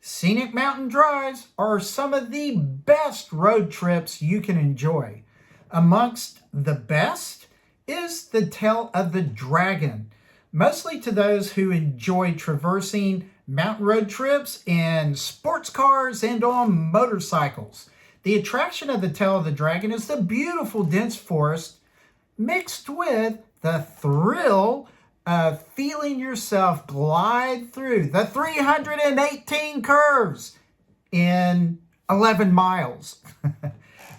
Scenic mountain drives are some of the best road trips you can enjoy. Amongst the best is the Tail of the Dragon, mostly to those who enjoy traversing mountain road trips in sports cars and on motorcycles. The attraction of the Tail of the Dragon is the beautiful dense forest mixed with the thrill of feeling yourself glide through the 318 curves in 11 miles.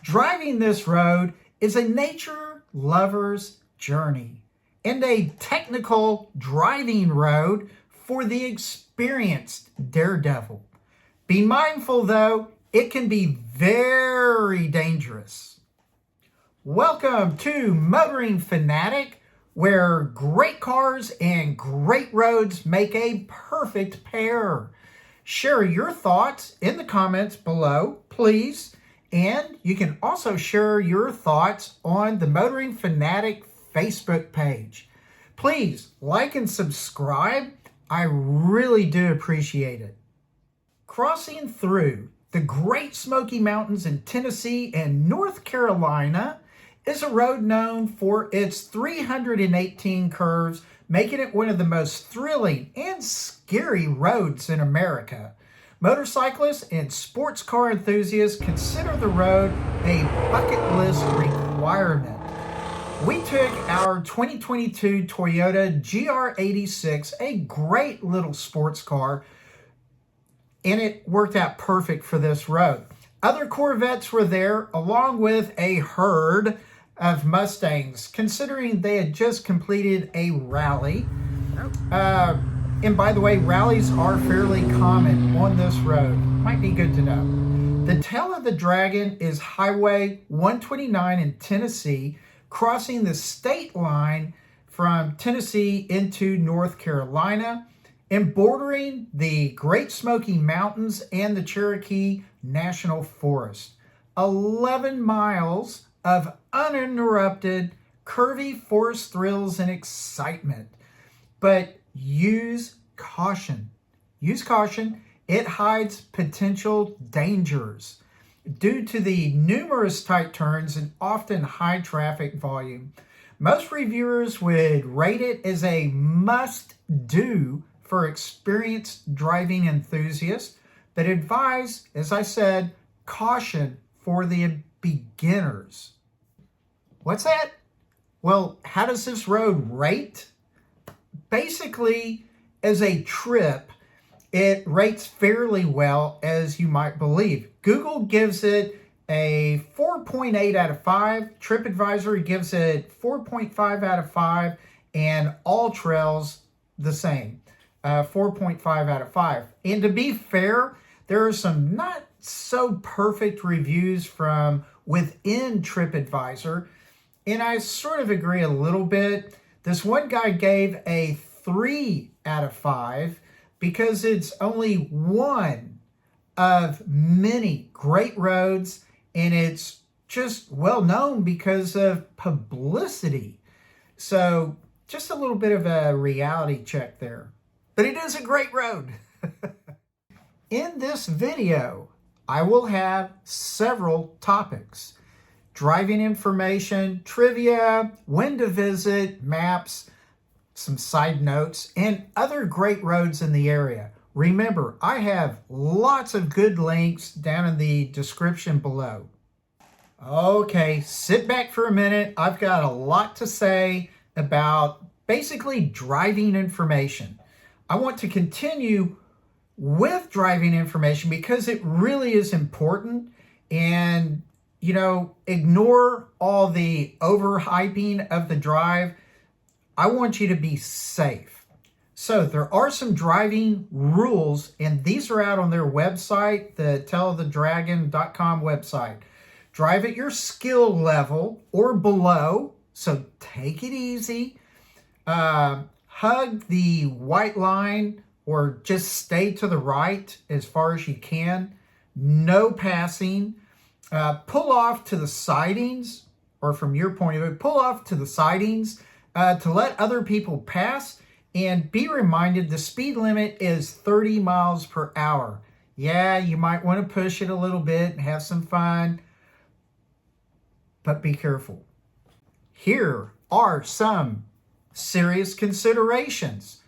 Driving this road is a nature lover's journey and a technical driving road for the experienced daredevil. Be mindful, though, it can be very dangerous. Welcome to Motoring Fanatic, where great cars and great roads make a perfect pair. Share your thoughts in the comments below, please. And you can also share your thoughts on the Motoring Fanatic Facebook page. Please like and subscribe. I really do appreciate it. Crossing through the Great Smoky Mountains in Tennessee and North Carolina is a road known for its 318 curves, making it one of the most thrilling and scary roads in America. Motorcyclists and sports car enthusiasts consider the road a bucket list requirement. We took our 2022 Toyota GR86, a great little sports car, and it worked out perfect for this road. Other Corvettes were there, along with a herd of Mustangs, considering they had just completed a rally. And by the way, rallies are fairly common on this road. Might be good to know. The Tail of the Dragon is Highway 129 in Tennessee, crossing the state line from Tennessee into North Carolina and bordering the Great Smoky Mountains and the Cherokee National Forest. 11 miles of uninterrupted, curvy forest thrills and excitement. But use caution. Use caution. It hides potential dangers due to the numerous tight turns and often high traffic volume. Most reviewers would rate it as a must-do for experienced driving enthusiasts, but advise, as I said, caution for the beginners. What's that? Well, how does this road rate? Basically, as a trip, it rates fairly well, as you might believe. Google gives it a 4.8 out of 5. TripAdvisor gives it 4.5 out of 5. And All Trails the same, 4.5 out of 5. And to be fair, there are some not so perfect reviews from within TripAdvisor, and I sort of agree a little bit. This one guy gave a 3 out of 5 because it's only one of many great roads, and it's just well known because of publicity. So just a little bit of a reality check there. But it is a great road. In this video, I will have several topics: driving information, trivia, when to visit, maps, some side notes, and other great roads in the area. Remember, I have lots of good links down in the description below. Okay, sit back for a minute. I've got a lot to say about basically driving information. I want to continue with driving information because it really is important, and ignore all the overhyping of the drive. I want you to be safe. So there are some driving rules, and these are out on their website, the tailofthedragon.com website. Drive at your skill level or below, so take it easy. Hug the white line or just stay to the right as far as you can. No passing. Pull off to the sidings, or from your point of view, pull off to the sidings to let other people pass, and be reminded the speed limit is 30 miles per hour. Yeah, you might want to push it a little bit and have some fun, but be careful. Here are some serious considerations.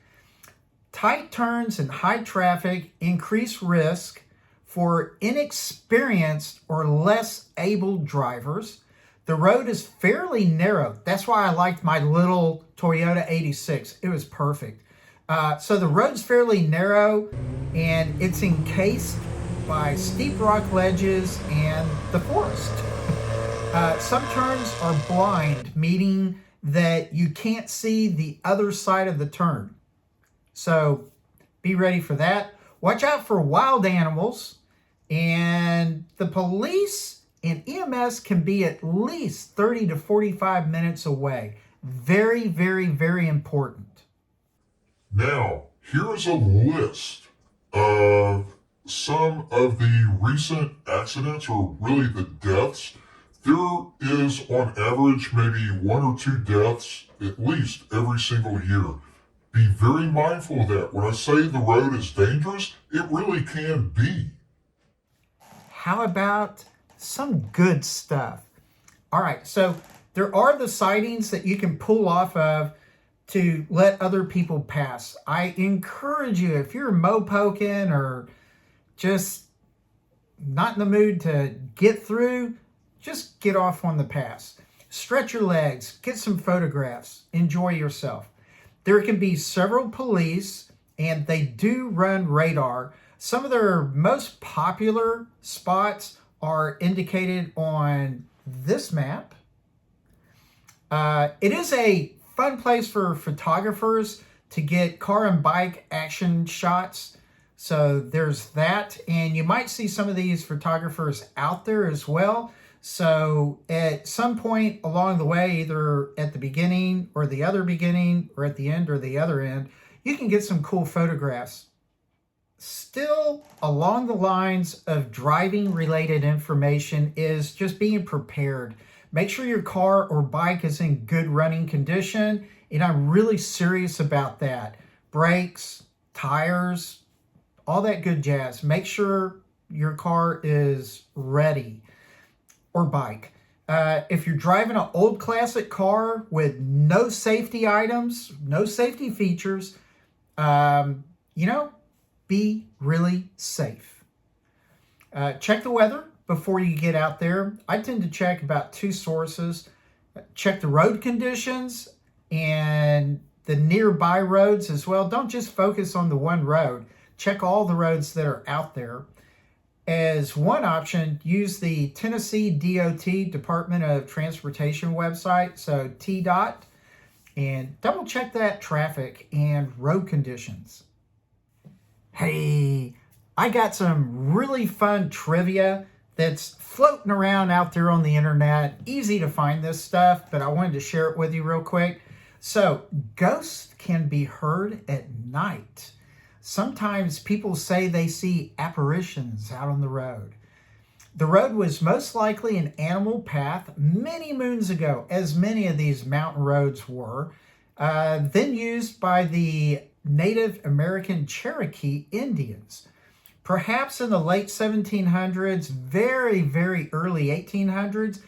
Tight turns and high traffic increase risk for inexperienced or less able drivers. The road is fairly narrow. That's why I liked my little Toyota 86. It was perfect. So the road's fairly narrow and it's encased by steep rock ledges and the forest. Some turns are blind, meaning that you can't see the other side of the turn. So be ready for that. Watch out for wild animals. And the police and EMS can be at least 30 to 45 minutes away. Very, very, very important. Now, here is a list of some of the recent accidents, or really the deaths. There is on average maybe 1 or 2 deaths at least every single year. Be very mindful of that. When I say the road is dangerous, it really can be. How about some good stuff? All right, so there are the sightings that you can pull off of to let other people pass. I encourage you, if you're mopoking or just not in the mood to get through, just get off on the pass. Stretch your legs, get some photographs, enjoy yourself. There can be several police, and they do run radar. Some of their most popular spots are indicated on this map. It is a fun place for photographers to get car and bike action shots. So there's that. And you might see some of these photographers out there as well. So at some point along the way, either at the beginning or the other beginning, or at the end or the other end, you can get some cool photographs. Still along the lines of driving related information is just being prepared. Make sure your car or bike is in good running condition, and I'm really serious about that. Brakes, tires, all that good jazz. Make sure your car is ready, or bike. If you're driving an old classic car with no safety items, no safety features, be really safe. Check the weather before you get out there. I tend to check about 2 sources. Check the road conditions and the nearby roads as well. Don't just focus on the one road. Check all the roads that are out there. As one option, use the Tennessee DOT, Department of Transportation website, so TDOT, and double check that traffic and road conditions. Hey, I got some really fun trivia that's floating around out there on the internet. Easy to find this stuff, but I wanted to share it with you real quick. So, ghosts can be heard at night. Sometimes people say they see apparitions out on the road. The road was most likely an animal path many moons ago, as many of these mountain roads were, then used by the Native American Cherokee Indians. Perhaps in the late 1700s, very, very early 1800s,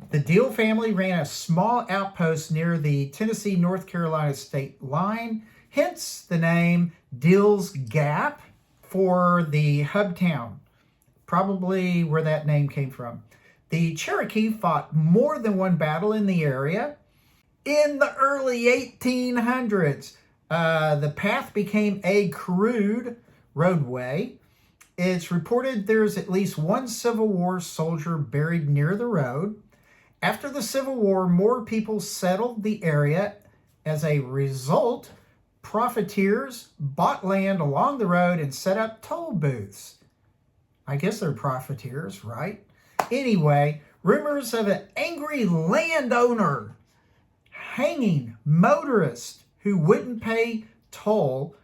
the Deal family ran a small outpost near the Tennessee-North Carolina state line, hence the name Deal's Gap for the hub town, probably where that name came from. The Cherokee fought more than one battle in the area. In the early 1800s, the path became a crude roadway. It's reported there's at least one Civil War soldier buried near the road. After the Civil War, more people settled the area. As a result, profiteers bought land along the road and set up toll booths. I guess they're profiteers, right? Anyway, rumors of an angry landowner hanging motorists who wouldn't pay toll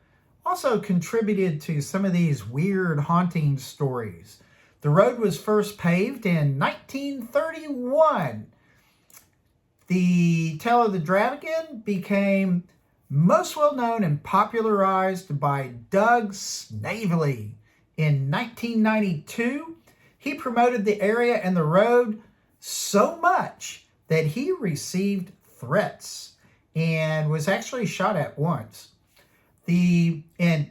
also contributed to some of these weird haunting stories. The road was first paved in 1931. The Tail of the Dragon became most well known and popularized by Doug Snavely In 1992, he promoted the area and the road so much that he received threats and was actually shot at once. And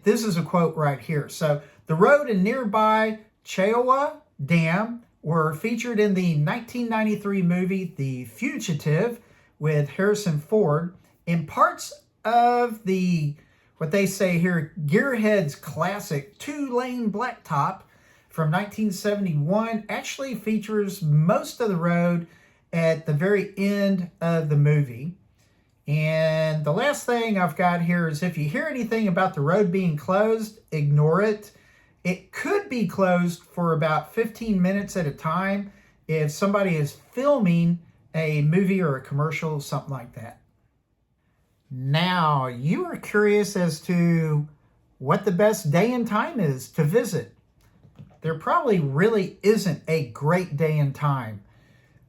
this is a quote right here. So the road and nearby Cheowa Dam were featured in the 1993 movie The Fugitive with Harrison Ford, and parts of what they say here, Gearhead's classic two-lane blacktop from 1971 actually features most of the road at the very end of the movie. And the last thing I've got here is if you hear anything about the road being closed, ignore it. It could be closed for about 15 minutes at a time if somebody is filming a movie or a commercial, something like that. Now, you are curious as to what the best day and time is to visit. There probably really isn't a great day and time.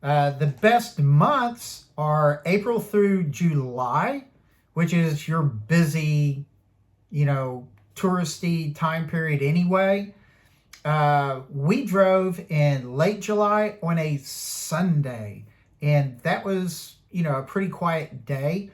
The best months are April through July, which is your busy, touristy time period anyway. We drove in late July on a Sunday, and that was, a pretty quiet day.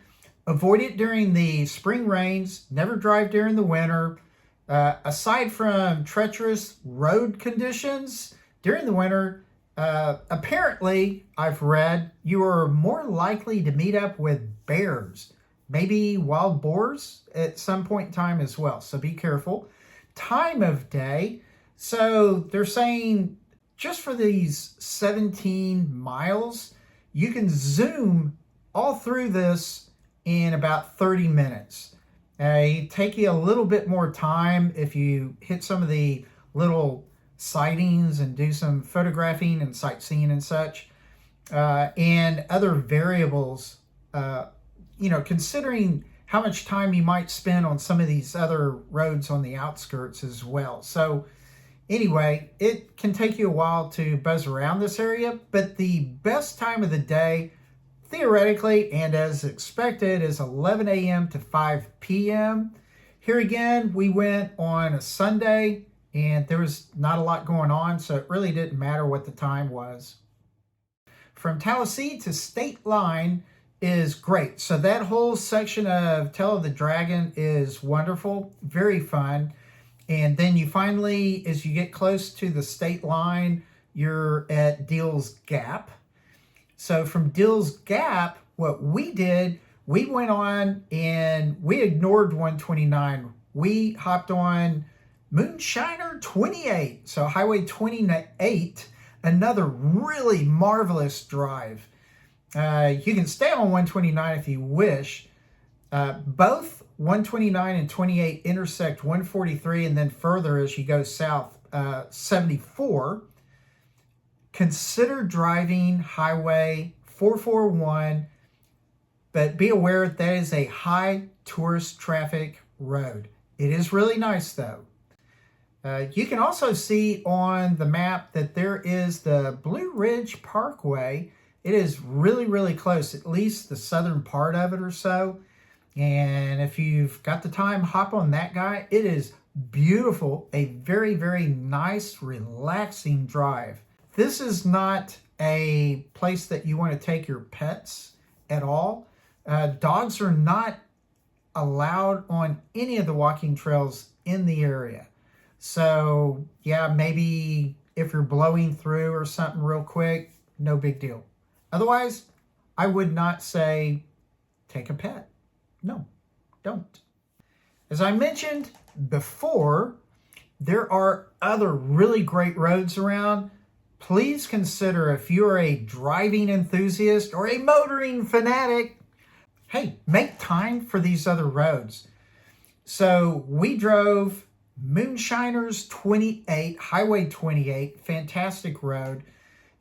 Avoid it during the spring rains. Never drive during the winter. Aside from treacherous road conditions during the winter, apparently, I've read, you are more likely to meet up with bears, maybe wild boars at some point in time as well. So be careful. Time of day. So they're saying just for these 17 miles, you can zoom all through this in about 30 minutes. It take you a little bit more time if you hit some of the little sightings and do some photographing and sightseeing and such, and other variables, considering how much time you might spend on some of these other roads on the outskirts as well. So anyway, it can take you a while to buzz around this area, but the best time of the day, theoretically, and as expected, is 11 a.m. to 5 p.m. Here again, we went on a Sunday, and there was not a lot going on, so it really didn't matter what the time was. From Tallahassee to State Line is great. So that whole section of Tail of the Dragon is wonderful, very fun. And then you finally, as you get close to the state line, you're at Deal's Gap. So from Deal's Gap, what we did, we went on and we ignored 129. We hopped on Moonshiner 28. So Highway 28, another really marvelous drive. You can stay on 129 if you wish. Both 129 and 28 intersect 143 and then further as you go south, 74. Consider driving Highway 441, but be aware that is a high tourist traffic road. It is really nice though. You can also see on the map that there is the Blue Ridge Parkway. It is really, really close, at least the southern part of it or so. And if you've got the time, hop on that guy. It is beautiful, a very, very nice, relaxing drive. This is not a place that you want to take your pets at all. Dogs are not allowed on any of the walking trails in the area. So yeah, maybe if you're blowing through or something real quick, no big deal. Otherwise, I would not say take a pet. No, don't. As I mentioned before, there are other really great roads around. Please consider if you're a driving enthusiast or a motoring fanatic, hey, make time for these other roads. So we drove Moonshiners 28, Highway 28, fantastic road.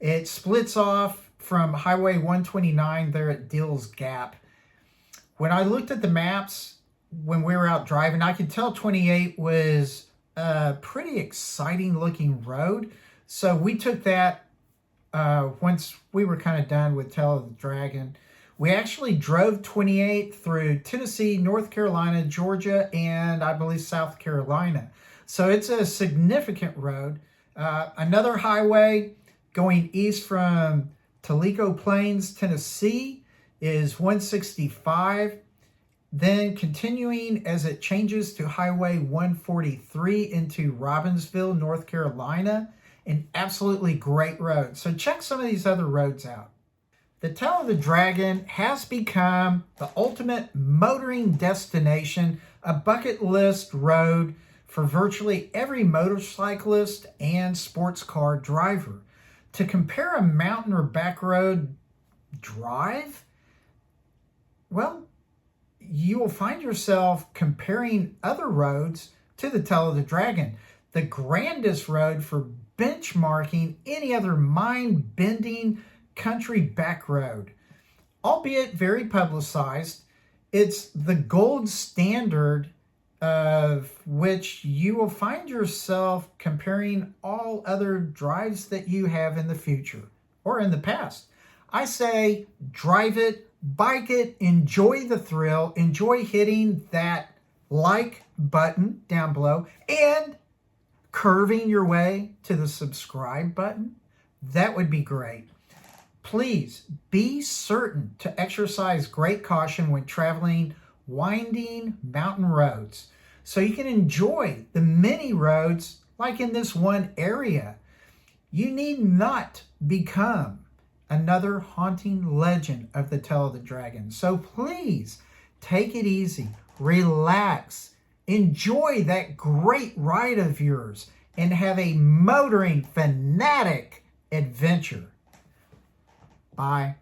It splits off from Highway 129 there at Deal's Gap. When I looked at the maps when we were out driving, I could tell 28 was a pretty exciting looking road. So we took that once we were kind of done with Tail of the Dragon. We actually drove 28 through Tennessee, North Carolina, Georgia, and I believe South Carolina. So it's a significant road. Another highway going east from Tellico Plains, Tennessee is 165. Then continuing as it changes to Highway 143 into Robbinsville, North Carolina, an absolutely great road. So check some of these other roads out. The Tail of the Dragon has become the ultimate motoring destination, a bucket list road for virtually every motorcyclist and sports car driver. To compare a mountain or back road drive, well, you will find yourself comparing other roads to the Tail of the Dragon, the grandest road for benchmarking any other mind-bending country back road. Albeit very publicized, it's the gold standard of which you will find yourself comparing all other drives that you have in the future or in the past. I say drive it, bike it, enjoy the thrill, enjoy hitting that like button down below and curving your way to the subscribe button. That would be great. Please be certain to exercise great caution when traveling winding mountain roads so you can enjoy the many roads like in this one area. You need not become another haunting legend of the Tail of the Dragon. So please take it easy, relax, enjoy that great ride of yours, and have a motoring fanatic adventure. Bye.